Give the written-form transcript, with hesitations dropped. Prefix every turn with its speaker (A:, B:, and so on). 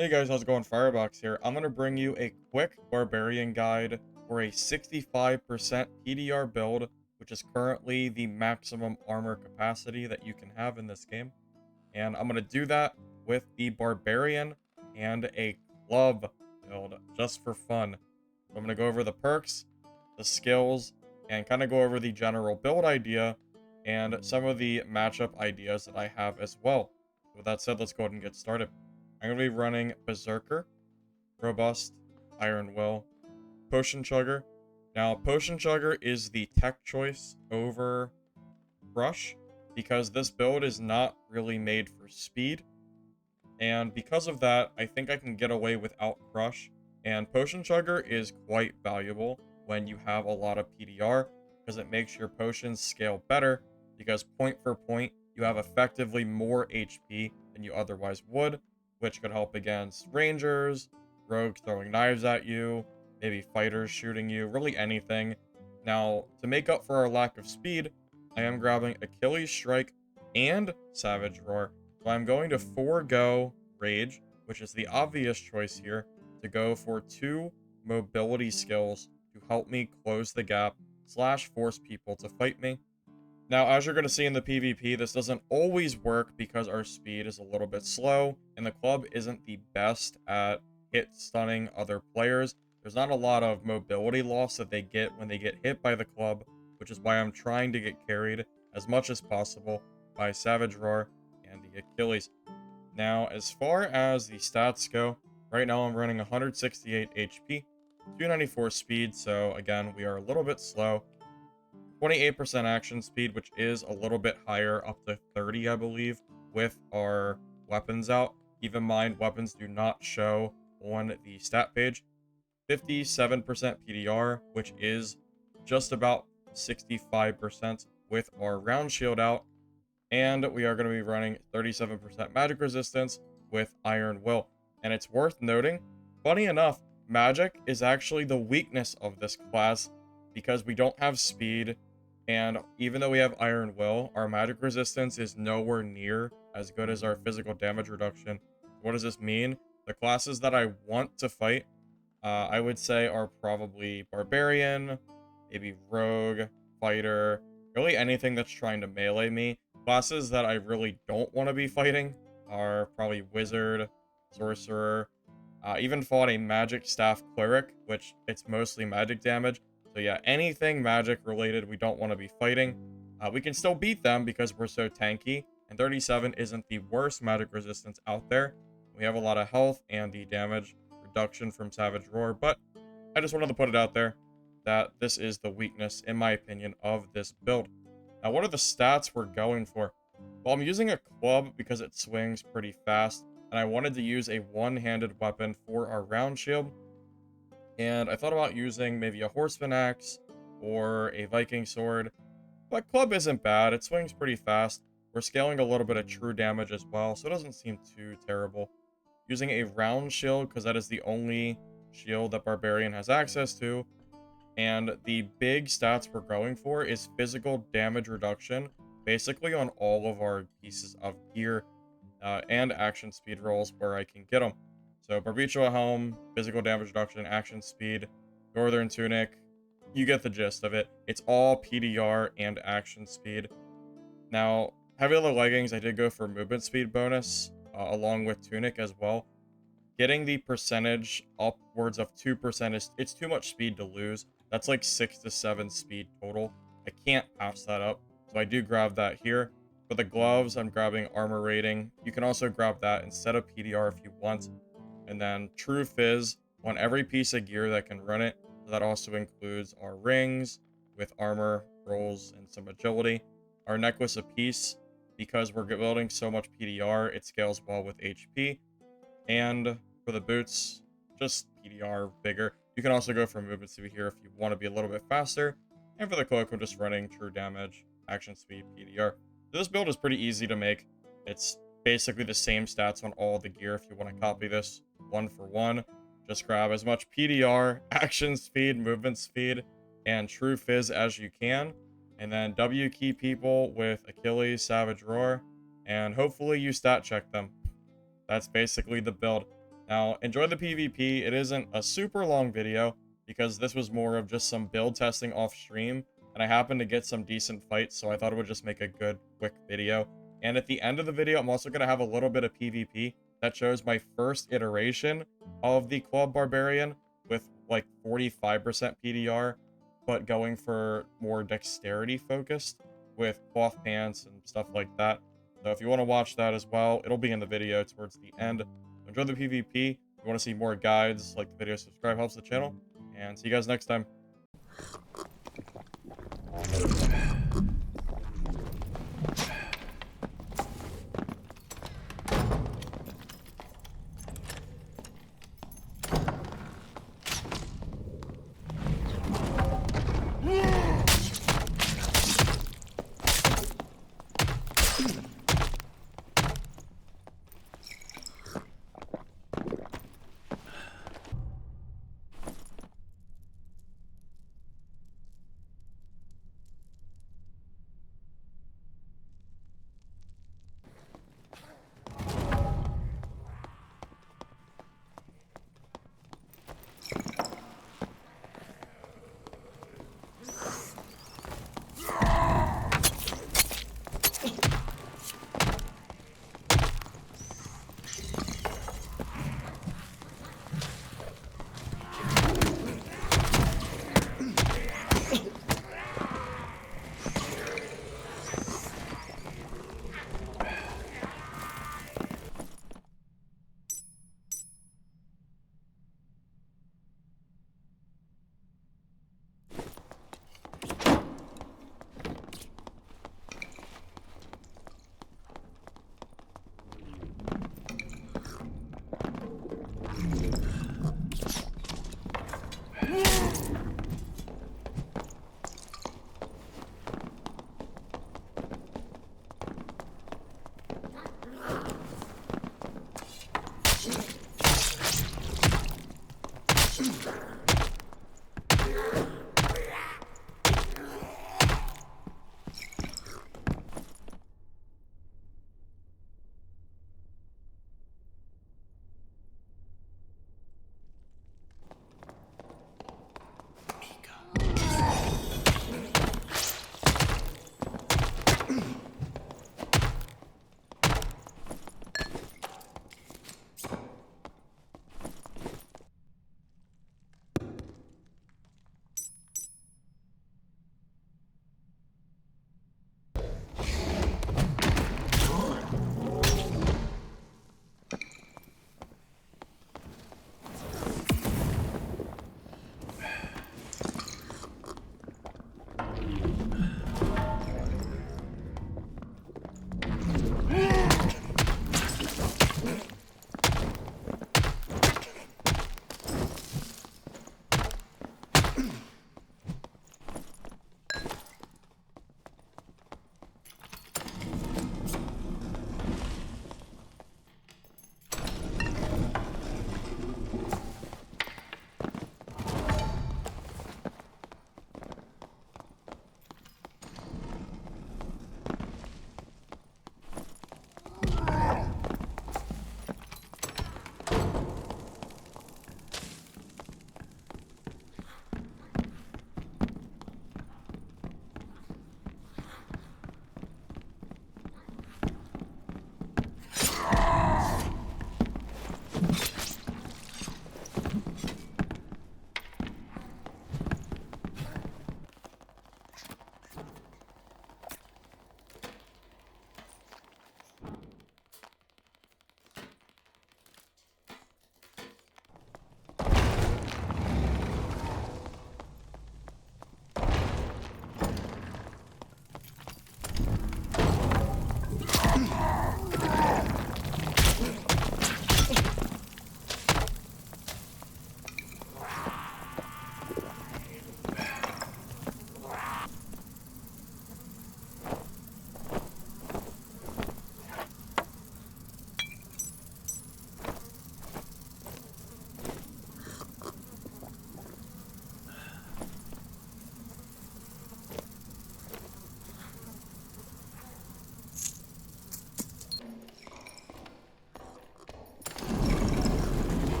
A: Hey guys, how's it going? Firebox here. I'm going to bring you a quick Barbarian guide for a 65% PDR build, which is currently the maximum armor capacity that you can have in this game. And I'm going to do that with the Barbarian and a club build, just for fun. So I'm going to go over the perks, the skills, and kind of go over the general build idea and some of the matchup ideas that I have as well. With that said, let's go ahead and get started. I'm going to be running Berserker, Robust, Iron Will, Potion Chugger. Now, Potion Chugger is the tech choice over Crush, because this build is not really made for speed. And because of that, I think I can get away without Crush. And Potion Chugger is quite valuable when you have a lot of PDR, because it makes your potions scale better, because point for point, you have effectively more HP than you otherwise would, which could help against rangers, rogues throwing knives at you, maybe fighters shooting you, really anything. Now, to make up for our lack of speed, I am grabbing Achilles Strike and Savage Roar. So I'm going to forego Rage, which is the obvious choice here, to go for 2 mobility skills to help me close the gap / force people to fight me. Now, as you're going to see in the PvP, this doesn't always work because our speed is a little bit slow, and the club isn't the best at hit stunning other players. There's not a lot of mobility loss that they get when they get hit by the club, which is why I'm trying to get carried as much as possible by Savage Roar and the Achilles. Now, as far as the stats go, right now I'm running 168 HP, 294 speed, so again, we are a little bit slow. 28% action speed, which is a little bit higher, up to 30, I believe, with our weapons out. Keep in mind, weapons do not show on the stat page. 57% PDR, which is just about 65% with our round shield out. And we are going to be running 37% magic resistance with Iron Will. And it's worth noting, funny enough, magic is actually the weakness of this class because we don't have speed. And even though we have Iron Will, our magic resistance is nowhere near as good as our physical damage reduction. What does this mean? The classes that I want to fight, I would say, are probably Barbarian, maybe Rogue, Fighter, really anything that's trying to melee me. Classes that I really don't want to be fighting are probably Wizard, Sorcerer, even fought a Magic Staff Cleric, which it's mostly magic damage. So yeah, anything magic related we don't want to be fighting. We can still beat them because we're so tanky, and 37 isn't the worst magic resistance out there. We have a lot of health and the damage reduction from Savage Roar, but I just wanted to put it out there that this is the weakness, in my opinion, of this build. Now, what are the stats we're going for? Well, I'm using a club because it swings pretty fast, and I wanted to use a one-handed weapon for our round shield. And I thought about using maybe a horseman axe or a Viking sword, but club isn't bad. It swings pretty fast. We're scaling a little bit of true damage as well, so it doesn't seem too terrible. Using a round shield, because that is the only shield that Barbarian has access to. And the big stats we're going for is physical damage reduction, basically on all of our pieces of gear, and action speed rolls where I can get them. So Barbitua Helm, physical damage reduction, action speed, Northern Tunic, you get the gist of it. It's all PDR and action speed. Now, Heavy Leather Leggings, I did go for movement speed bonus, along with Tunic as well. Getting the percentage upwards of 2% it's too much speed to lose. That's like 6 to 7 speed total. I can't pass that up, so I do grab that here. For the gloves, I'm grabbing armor rating. You can also grab that instead of PDR if you want. And then True Fizz on every piece of gear that can run it. So that also includes our rings with armor, rolls, and some agility. Our necklace of peace, because we're building so much PDR, it scales well with HP. And for the boots, just PDR bigger. You can also go for movement speed here if you want to be a little bit faster. And for the cloak, I'm just running true damage, action speed, PDR. So this build is pretty easy to make. It's basically the same stats on all the gear if you want to copy this one for one. Just grab as much PDR, action speed, movement speed, and true fizz as you can. And then W key people with Achilles, Savage Roar, and hopefully you stat check them. That's basically the build. Now, enjoy the PvP. It isn't a super long video because this was more of just some build testing off stream, and I happened to get some decent fights, so I thought it would just make a good, quick video. And at the end of the video, I'm also going to have a little bit of PvP that shows my first iteration of the Club Barbarian with like 45% PDR, but going for more dexterity focused with cloth pants and stuff like that. So if you want to watch that as well, it'll be in the video towards the end. Enjoy the PvP. If you want to see more guides, like the video, subscribe, helps the channel, and see you guys next time.